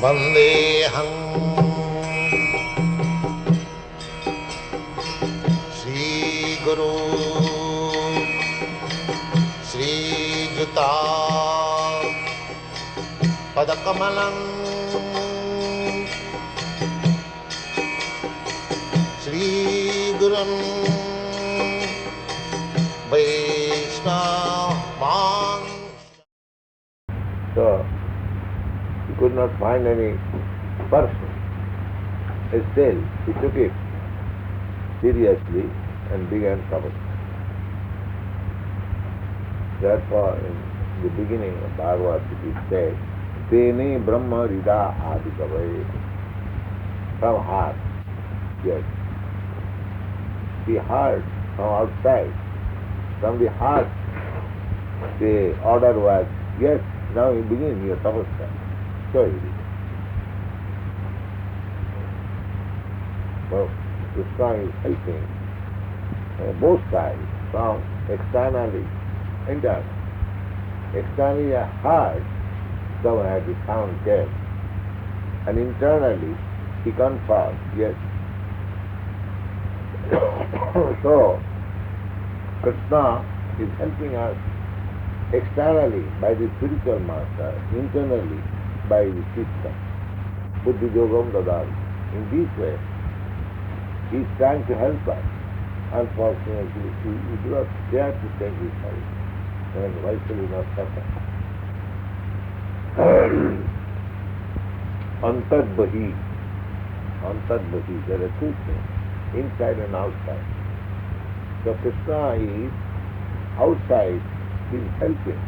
Vandeham Sri Guru Sri Juta Padakamalam Sri Gurum Vaishnava. So, he could not find any person. Still, he took it seriously and began tapasya. Therefore, in the beginning of Bhagavad, it is said, Tene Brahma Rida Adikavai. From heart, yes. He heard from outside. From the heart, the order was, yes, now you begin your tapasya. So he did. Well, Krishna is helping both sides, from externally, internally. Externally a heart, thou had the sound deaf. And internally, he confirms, yes. So, Krishna is helping us externally by the spiritual master, internally by the system. Buddhi Yogam Dadari. In this way, he is trying to help us. Unfortunately, we do not dare to take his help. And why should we not suffer? Antad-bahi. Antad-bahi. There are two things, inside and outside. So Krishna is outside, he is helping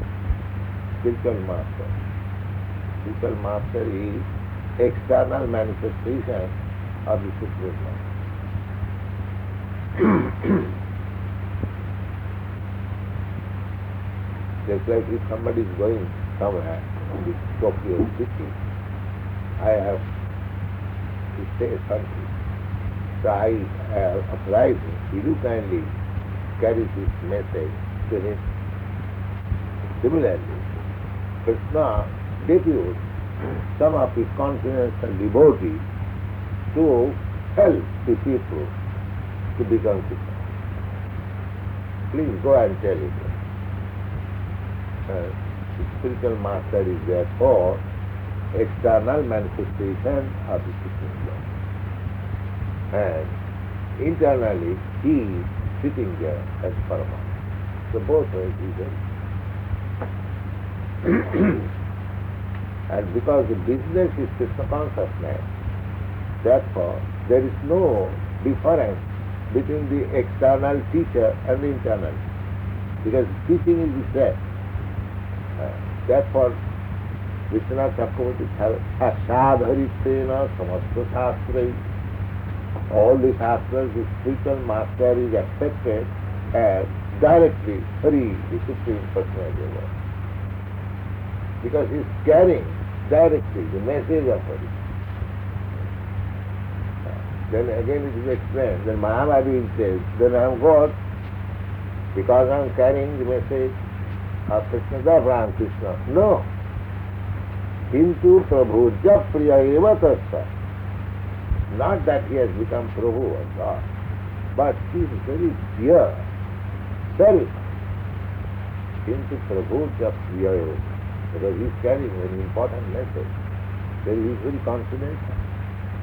spiritual master. Spiritual master is external manifestation of the Supreme Master. Just like if somebody is going somewhere in the Tokyo city, I have to say something. So I apply him. Will you kindly carry this message to him? Similarly, Krishna deputes some of his confidential devotees to help the people to become Krishna. Please go and tell it. The spiritual master is therefore external manifestation of the Supreme Lord. And internally he is sitting there as Paramatma. So both ways he is. And because the business is Krishna consciousness, therefore there is no difference between the external teacher and the internal. Because teaching is the same. Therefore, Vishwanath Chakravarti Sadharitena Samasta Shastrai. All the Shastras, the spiritual master is accepted as directly Hari, the Supreme Personality of God. Because he is carrying directly the message of Hari. Then again it is explained, then Mahavadi says, then I am God, because I am carrying the message of Krishna, therefore I am Krishna. No. Kintu Prabhu Japriya eva tasya. Not that he has become Prabhu or God, but he is very dear, self. Kintu Prabhu Japriya eva. Because he is carrying an important message. Then he is very confidential.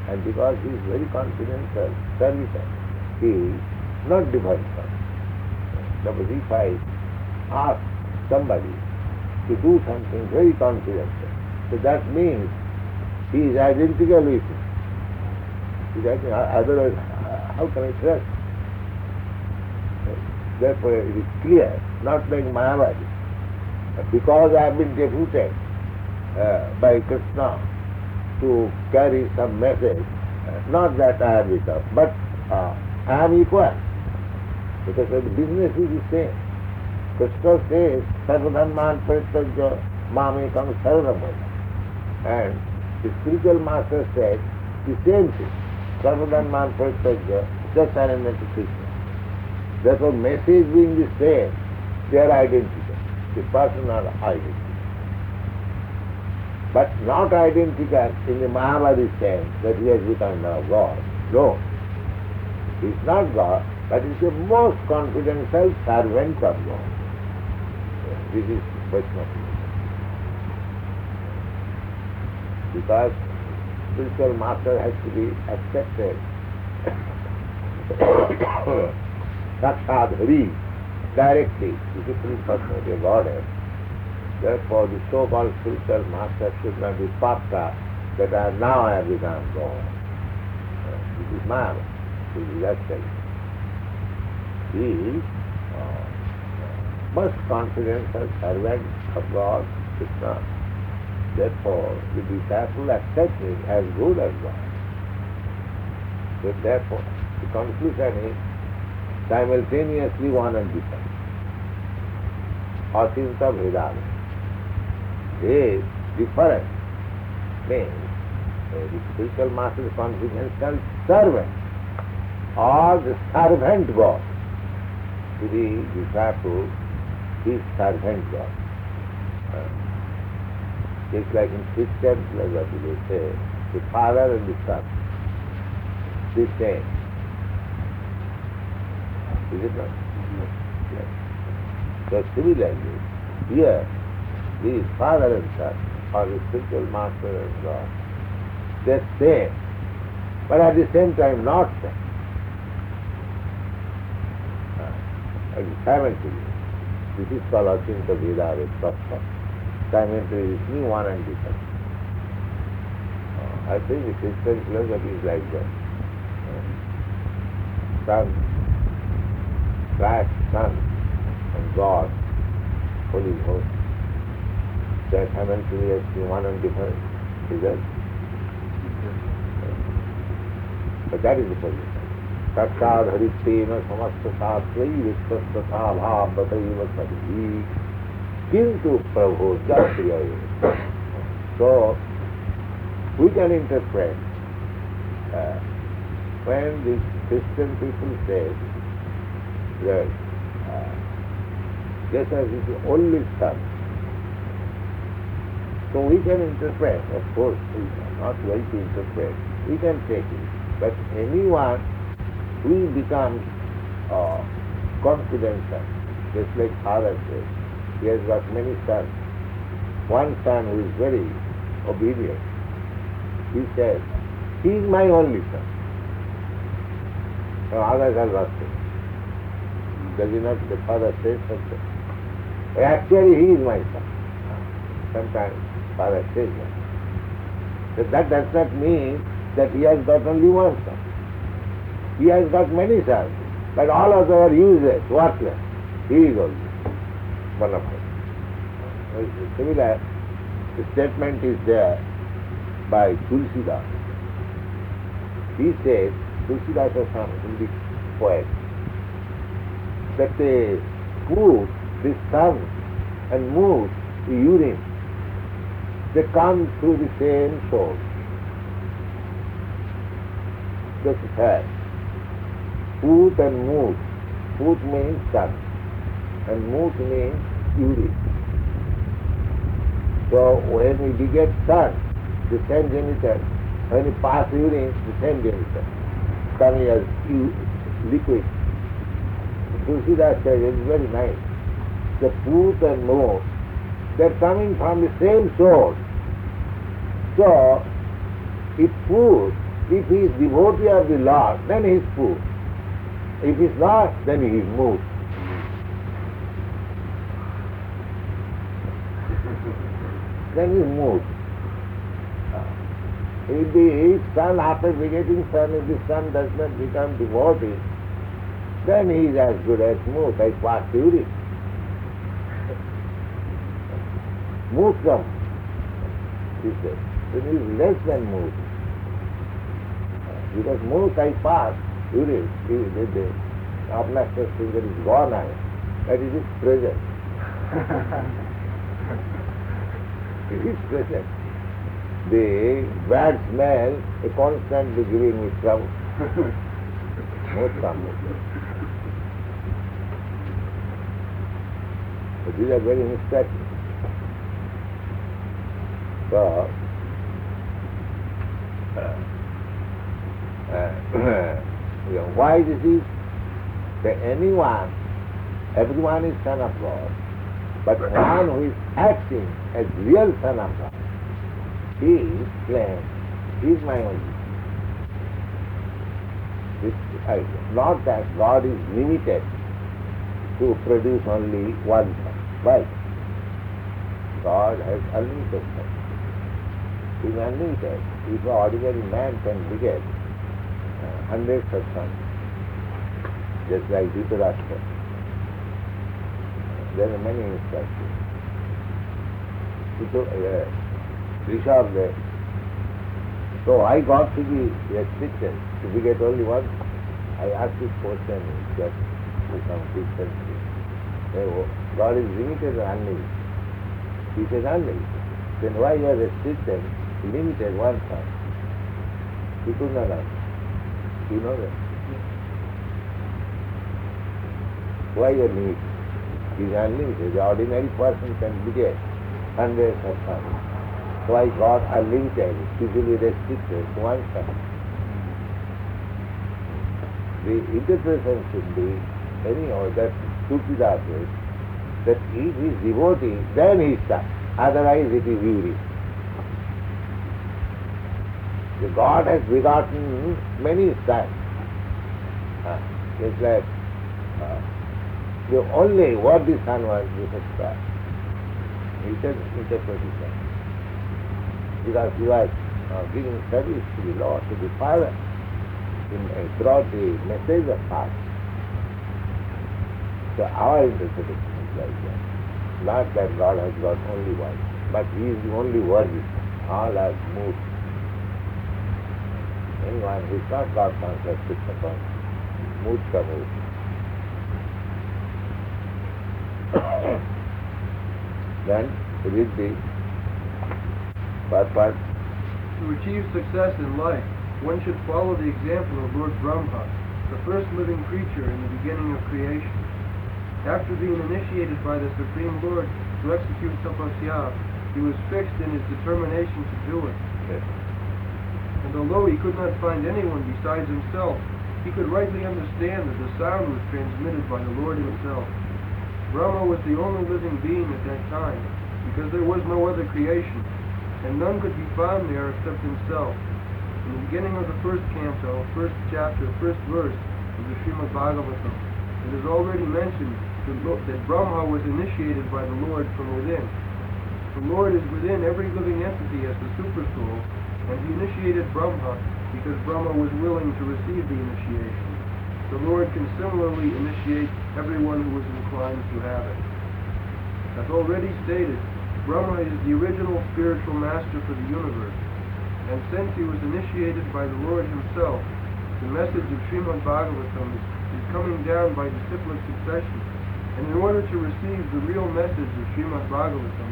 And because he is very confidential, servitor, he is not different from. Suppose if I ask somebody to do something very confidential, so that means he is identical with me. Otherwise, how can I trust? Therefore, it is clear, not like Mahavadi. Because I have been deputed by Krishna to carry some message, not that I have become, but I am equal. Because the business is the same. Krishna says, Sarvadharman Parityajya Mamekam Saranam. And the spiritual master said the same thing. Sarvadharman Parityajya, just surrender to Krishna. Therefore, message being the same, they are identical. The personal identity. but not identical in the Mahabharata sense that he has become now God. No. He is not God, but he is the most confidential servant of God. This is Vaishnava. Because spiritual master has to be accepted. Sakshat Hari, directly, the Supreme Personality of Godhead. Therefore, the so-called spiritual master should not be puffed up that now I have become God. This is Maya. This is actually. He is most confidential servant of God, Krishna. Therefore, the disciple accepts him as good as God. So therefore, the conclusion is simultaneously one and different. Achinta Vedana is different. Means the spiritual master is confidential servant or the servant God. To the disciple is servant God. It's like in Christians, like what they say, the father and the son. The same. Is it not? Yes. So similarly, here, these father and son, or the spiritual master and God, they're same, but at the same time not same. And simultaneously, this is called Achinta Veda with Tattva. Simultaneously one and different. I think the Christian philosophy is like that. Son, Christ, Son, and God, Holy Ghost. They are simultaneously one and different. Is that? But that is the position. Sakshat Haritena Samasta Sastrai Vittasthatha Bhavataiva Sadhi Kintu Prabhu Jatriya. So, we can interpret when these Christian people say that Jesus is the only Son. So we can interpret, of course, we are not going to interpret, we can take it. But anyone who becomes confidential, just like father says, he has got many sons. One son who is very obedient, he says, he is my only son. No, others are lost him. Does he not, the father says something? Actually, he is my son. Sometimes father says that. But that does not mean that he has got only one son. He has got many sons, but all of them are useless, worthless. He is only one of them. Similar, the statement is there by Tulsidas. He says, Tulsidas is some Hindi poet, that the food, the sun and moon, the urine, they come through the same source. That's the fact. Food and mood. Food means sun, and mood means urine. So when we beget sun, the same genital. When we pass urine, the same genital, coming as liquid. Tulsidas says it's very nice. The food and mood, they're coming from the same source. So, if he is devotee of the Lord, then he is food. If he is not, then he is mood. Then he is mood. If the son, after begetting son, if the son does not become devotee, then he is as good as mood, like past urine. Moodam, he says. Then he is less than mood. Because mood I pass, urine, the obnoxious thing that is gone now, but it is present. It is present. The bad smell is constantly giving me trouble. Most trouble. So these are very mistaken. So, why this is that everyone is son of God, but one who is acting as real son of God, he claims he is my only. Not that God is limited to produce only one son. Why? God has unlimited sons. He is unlimited. If an ordinary man can beget hundreds of sons, just like Dhritarashtra, there are many instances. So I got to be restricted to beget only one. I asked this question just with some consistency. God is limited or unlimited? He says unlimited. Then why you are restricted, limited one son? He could not answer. You know that? Why you are limited? He is unlimited. The ordinary person can beget hundreds of sons. Why God unlimited, easily restricted to one son? The interpretation should be anyhow that Prabhupada says that if he is devotee, then he is son. Otherwise it is uri. The God has begotten many sons. It's like the only worthy son was Jesus Christ. He said interpretation. Because he was giving service to the Lord, to the Father, brought the message of Father. So our interpretation is like that. Not that God has got only one, but He is the only worthy. All are moved. Anyone who is not God conscious, Krishna conscious, moved ka moved. Then read the part. To achieve success in life, one should follow the example of Lord Brahma, the first living creature in the beginning of creation. After being initiated by the Supreme Lord to execute tapasya, he was fixed in his determination to do it. Yes. And although he could not find anyone besides himself, he could rightly understand that the sound was transmitted by the Lord himself. Brahma was the only living being at that time, because there was no other creation, and none could be found there except himself. In the beginning of the first canto, first chapter, first verse of the Srimad Bhagavatam, it is already mentioned that Brahma was initiated by the Lord from within. The Lord is within every living entity as the Supersoul, and he initiated Brahma because Brahma was willing to receive the initiation. The Lord can similarly initiate everyone who is inclined to have it. As already stated, Brahma is the original spiritual master for the universe, and since he was initiated by the Lord himself, the message of Srimad Bhagavatam is coming down by disciplic succession, and in order to receive the real message of Srimad Bhagavatam,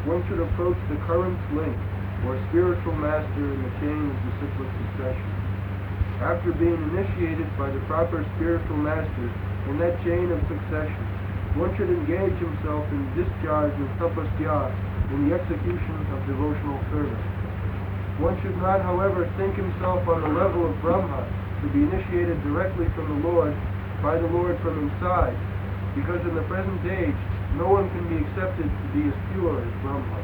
one should approach the current link, or spiritual master in the chain of disciplic succession. After being initiated by the proper spiritual master in that chain of succession, one should engage himself in the discharge of tapasya in the execution of devotional service. One should not, however, think himself on the level of Brahma to be initiated directly from the Lord, by the Lord from inside, because in the present age, no one can be accepted to be as pure as Brahma.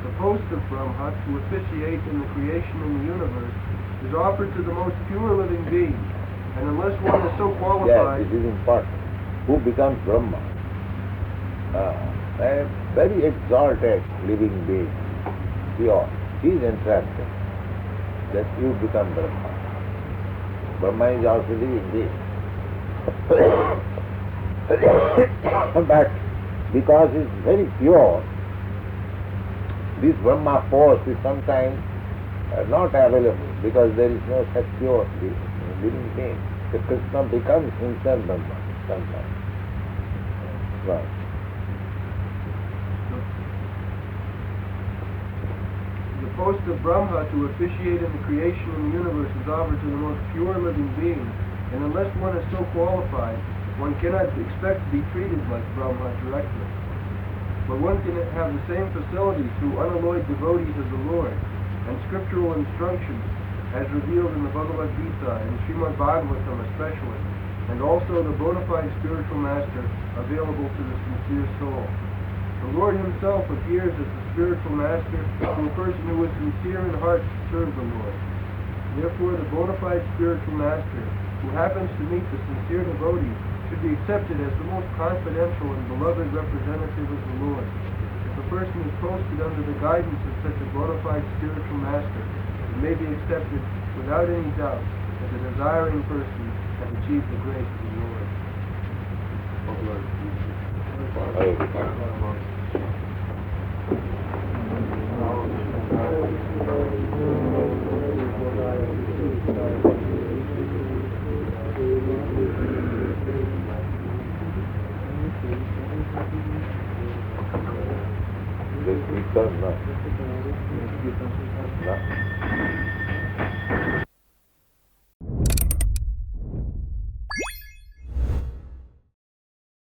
The post of Brahma to officiate in the creation of the universe is offered to the most pure living being, and unless one is so qualified... Yes, it is important. Who becomes Brahma? A very exalted living being, pure. He is entrusted that you become Brahma. Brahma is also living being. But because he is very pure, this Brahma force is sometimes not available because there is no such pure living being. The Krishna becomes himself Brahma sometimes. Right. The post of Brahma to officiate in the creation of the universe is offered to the most pure living being, and unless one is so qualified, one cannot expect to be treated like Brahma directly. But one can have the same facility through unalloyed devotees of the Lord and scriptural instructions as revealed in the Bhagavad Gita and Srimad Bhagavatam especially, and also the bona fide spiritual master available to the sincere soul. The Lord himself appears as the spiritual master to a person who is sincere in heart to serve the Lord. Therefore, the bona fide spiritual master who happens to meet the sincere devotee should be accepted as the most confidential and beloved representative of the Lord. If a person is posted under the guidance of such a bona fide spiritual master, it may be accepted without any doubt that the desiring person has achieved the grace of the Lord. This Gita, no.